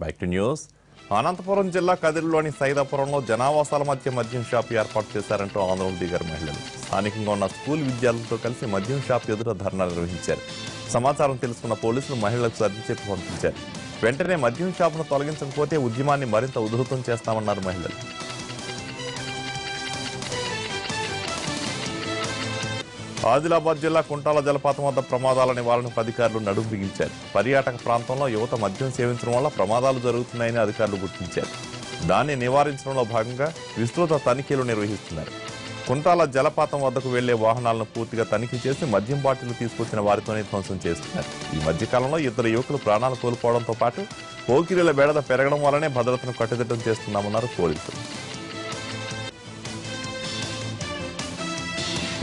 Back to news. Anantapuram జిల్లా కదిరిలోని సైదాపురంలో జనావాసాల మధ్య మద్యం షాప్ ఏర్పాటు చేశారంటూ ఆందోళన దిగారు మహిళలు. స్థానికంగా ఉన్న స్కూల్ విద్యార్థులతో కలిసి మద్యం షాప్ ఎదుట ధర్నా నిర్వహించారు. సమాచారం తెలుసుకున్న పోలీసులు మహిళలకు సర్ది చెప్పి పంపించారు. వెంటనే మద్యం షాపును తొలగించకపోతే ఉద్యమాన్ని మరింత ఉధృతం చేస్తామన్నారు మహిళలు. ఆదిలాబాద్ జిల్లా కుంటాల జలపాతం వద్ద ప్రమాదాల నివారణకు అధికారులు నడుం బిగించారు. పర్యాటక ప్రాంతంలో యువత మద్యం సేవించడం వల్ల ప్రమాదాలు జరుగుతున్నాయని అధికారులు గుర్తించారు. దాన్ని నివారించడంలో భాగంగా విస్తృత తనిఖీలు నిర్వహిస్తున్నారు. కుంటాల జలపాతం వద్దకు వెళ్లే వాహనాలను పూర్తిగా తనిఖీ చేసి మద్యం బాటిల్ తీసుకొచ్చిన వారితోనే ధ్వంసం చేస్తున్నారు. ఈ మధ్యకాలంలో ఇద్దరు యువకులు ప్రాణాలు కోల్పోవడంతో పాటు పోకిరీల బెడద పెరగడం వల్లనే భద్రతను కట్టుదిట్టం చేస్తున్నామన్నారు పోలీసులు.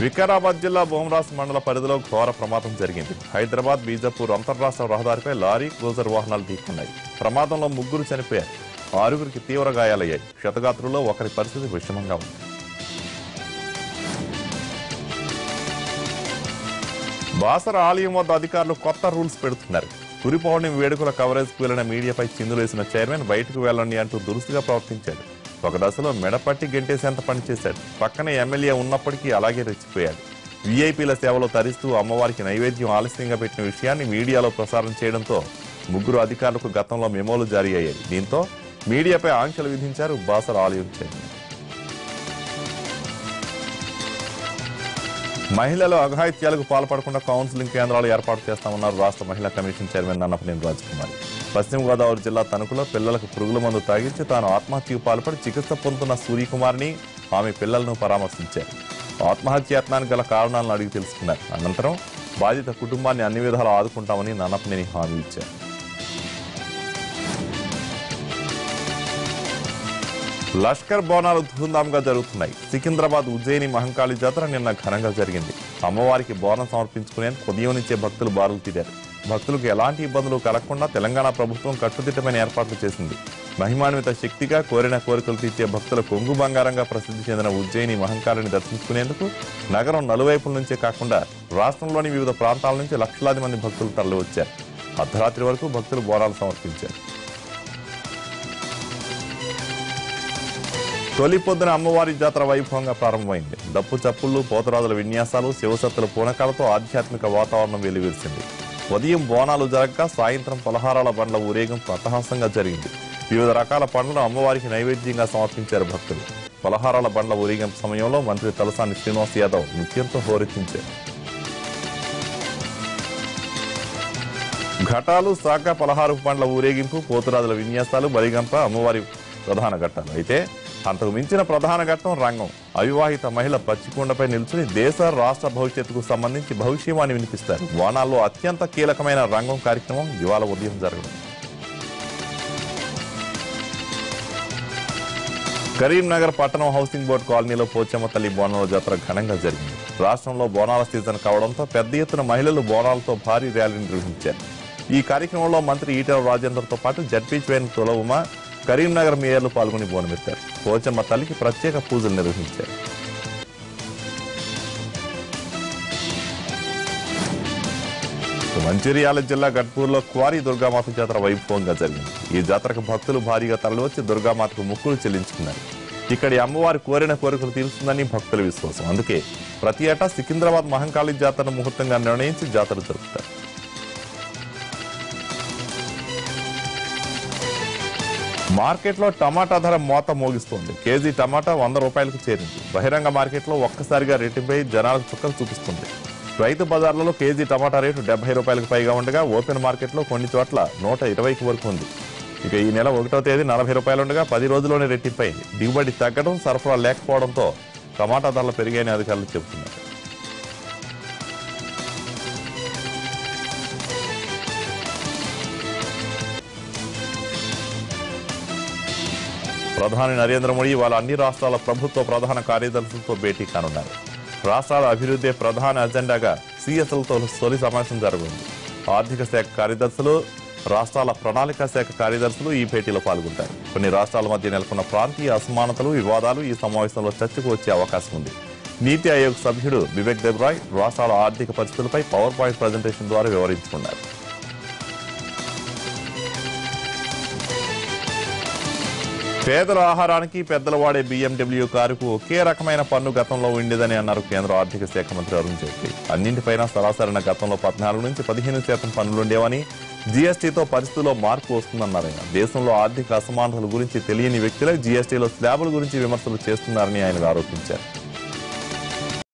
వికారాబాద్ జిల్లా బోమరాస్ మండల పరిధిలో ఘోర ప్రమాదం జరిగింది. హైదరాబాద్ బీజాపూర్ అంతర్రాష్ట్ర రహదారిపై లారీ క్రూజర్ వాహనాలు ఢీకొన్నాయి. ప్రమాదంలో 3 చనిపోయారు, 6 తీవ్ర గాయాలయ్యాయి. క్షతగాత్రుల్లో ఒకరి పరిస్థితి విషమంగా ఉంది. బాసర ఆలయం వద్ద అధికారులు కొత్త రూల్స్ పెడుతున్నారు. గురి పౌర్ణమి వేడుకల కవరేజ్కు వెళ్లిన మీడియాపై చిందులేసిన చైర్మన్ బయటకు వెళ్లండి అంటూ దురుసుగా ప్రవర్తించాడు. ఒక దశలో మెడపట్టి గెంటేసేంత పనిచేశాడు. పక్కనే ఎమ్మెల్యే ఉన్నప్పటికీ అలాగే రెచ్చిపోయాడు. వీఐపీల సేవలో తరిస్తూ అమ్మవారికి నైవేద్యం ఆలస్యంగా పెట్టిన విషయాన్ని మీడియాలో ప్రసారం చేయడంతో 3 అధికారులకు గతంలో మెమోలు జారీ అయ్యాయి. దీంతో మీడియాపై ఆంక్షలు విధించారు బాసర ఆలయం చైర్మన్. మహిళలు అఘాయిత్యాలకు పాల్పడకుండా కౌన్సిలింగ్ కేంద్రాలు ఏర్పాటు చేస్తామన్నారు రాష్ట్ర మహిళా కమిషన్ చైర్మన్ నన్నపనేని రాజకుమారి. పశ్చిమ గోదావరి జిల్లా తణుకులో పిల్లలకు పురుగుల మందు తాగించి తాను ఆత్మహత్యకు పాల్పడి చికిత్స పొందుతున్న సూర్యకుమార్ని ఆమె పిల్లలను పరామర్శించారు. ఆత్మహత్యాయత్నానికి గల కారణాలను అడిగి తెలుసుకున్నారు. అనంతరం బాధిత కుటుంబాన్ని అన్ని విధాలు ఆదుకుంటామని నన్నపనేని హామీ ఇచ్చారు. లష్కర్ బోనాలు ధూంధాంగా జరుగుతున్నాయి. సికింద్రాబాద్ ఉజ్జయిని మహంకాళి జాతర నిన్న ఘనంగా జరిగింది. అమ్మవారికి బోనం సమర్పించుకునేందుకు ఉదయం నుంచే భక్తులు బారులు తీరారు. భక్తులకు ఎలాంటి ఇబ్బందులు కలగకుండా తెలంగాణ ప్రభుత్వం కట్టుదిట్టమైన ఏర్పాట్లు చేసింది. మహిమాన్విత శక్తిగా కోరిన కోరికలు తీర్చే భక్తుల కొంగు బంగారంగా ప్రసిద్ధి చెందిన ఉజ్జయిని మహంకాళిని దర్శించుకునేందుకు నగరం నలువైపుల నుంచే కాకుండా రాష్ట్రంలోని వివిధ ప్రాంతాల నుంచి లక్షలాది మంది భక్తులు తరలివచ్చారు. అర్ధరాత్రి వరకు భక్తులు బోనాలు సమర్పించారు. తొలి పొద్దున అమ్మవారి జాతర వైభవంగా ప్రారంభమైంది. డప్పు చప్పుళ్లు, పోతరాజుల విన్యాసాలు, శివసత్తుల పూనకాలతో ఆధ్యాత్మిక వాతావరణం వెలువరిసింది. ఉదయం బోనాలు జరగగా సాయంత్రం పలహారాల బండ్ల ఊరేగింపు అట్టహాసంగా జరిగింది. వివిధ రకాల పండ్లను అమ్మవారికి నైవేద్యంగా సమర్పించారు భక్తులు. పలహారాల బండ్ల ఊరేగింపు సమయంలో మంత్రి తలసాని శ్రీనివాస్ యాదవ్ నృత్యంతో హోరెత్తించారు. ఘటాలు, శాఖ, పలహారపు పండ్ల ఊరేగింపు, పోతురాజుల విన్యాసాలు, బలిగంప అమ్మవారి ప్రధాన ఘట్టాలు. అయితే అంతకు మించిన ప్రధాన ఘట్టం రంగం. అవివాహిత మహిళ పచ్చికొండపై నిల్చుని దేశ రాష్ట్ర భవిష్యత్తుకు సంబంధించి భవిష్యవాణి వినిపిస్తారు. వానాల్లో అత్యంత కీలకమైన రంగం కార్యక్రమం ఇవాళ ఉదయం జరగడం. కరీంనగర్ పట్టణం హౌసింగ్ బోర్డు కాలనీలో పోచమ్మ తల్లి బోనాల జాతర ఘనంగా జరిగింది. రాష్ట్రంలో బోనాల సీజన్ కావడంతో పెద్ద ఎత్తున మహిళలు బోనాలతో భారీ ర్యాలీ నిర్వహించారు. ఈ కార్యక్రమంలో మంత్రి ఈటెల రాజేందర్తో పాటు జడ్పీ చైర్మన్ తులవుమ, కరీంనగర్ మేయర్లు పాల్గొని బోనమెత్తారు. పోచమ్మ తల్లికి ప్రత్యేక పూజలు నిర్వహించారు. మంచిర్యాల జిల్లా గట్పూర్లో క్వారీ దుర్గామాత జాతర వైభవంగా జరిగింది. ఈ జాతరకు భక్తులు భారీగా తరలివచ్చి దుర్గామాతకు మొక్కులు చెల్లించుకున్నారు. ఇక్కడి అమ్మవారి కోరిన కోరికలు తీరుస్తుందని భక్తుల విశ్వాసం. అందుకే ప్రతి ఏటా సికింద్రాబాద్ మహంకాళి జాతరను ముహూర్తంగా నిర్ణయించి జాతర జరుపుతారు. మార్కెట్లో టమాటా ధర మోత మోగిస్తోంది. కేజీ టమాటా 100 రూపాయలకు చేరింది. బహిరంగ మార్కెట్లో ఒక్కసారిగా రెట్టింపై జనాలకు చుక్కలు చూపిస్తుంది. రైతు బజార్లలో కేజీ టమాటా రేటు 70 రూపాయలకు పైగా ఉండగా ఓపెన్ మార్కెట్లో కొన్ని చోట్ల 120 వరకు ఉంది. ఇక ఈ నెల 1వ తేదీ 40 రూపాయలు ఉండగా 10 రోజుల్లోనే రెట్టింపై దిగుబడి తగ్గడం, సరఫరా లేకపోవడంతో టమాటా ధరలు పెరిగాయని అధికారులు చెబుతున్నారు. ప్రధాని నరేంద్ర మోడీ వాళ్ళ అన్ని రాష్ట్రాల ప్రభుత్వ ప్రధాన కార్యదర్శులతో భేటీ కానున్నారు. రాష్ట్రాల అభివృద్ధి ప్రధాన అజెండాగా సీఎస్ఎల్తో తొలి సమావేశం జరగనుంది. ఆర్థిక శాఖ కార్యదర్శులు, రాష్ట్రాల ప్రణాళికా శాఖ కార్యదర్శులు ఈ భేటీలో పాల్గొంటారు. కొన్ని రాష్ట్రాల మధ్య నెలకొన్న ప్రాంతీయ అసమానతలు, వివాదాలు ఈ సమావేశంలో చర్చకు వచ్చే అవకాశం ఉంది. నీతి ఆయోగ్ సభ్యుడు వివేక్ దేబ్రాయ్ రాష్ట్రాల ఆర్థిక పరిస్థితులపై పవర్ పాయింట్ ప్రజెంటేషన్ ద్వారా వివరించుకున్నారు. పేదల ఆహారానికి పెద్దల వాడే BMW కారుకు ఒకే రకమైన పన్ను గతంలో ఉండేదని అన్నారు కేంద్ర ఆర్థిక శాఖ మంత్రి అరుణ్ జైట్లీ. అన్నింటిపైన సరాసరిన గతంలో 14 నుంచి 15% పన్నులుండేవని, జీఎస్టీతో పరిస్థితుల్లో మార్పు వస్తుందన్నారు ఆయన. దేశంలో ఆర్థిక అసమానతల గురించి తెలియని వ్యక్తులే జీఎస్టీలో స్లాబుల గురించి విమర్శలు చేస్తున్నారని ఆయన ఆరోపించారు.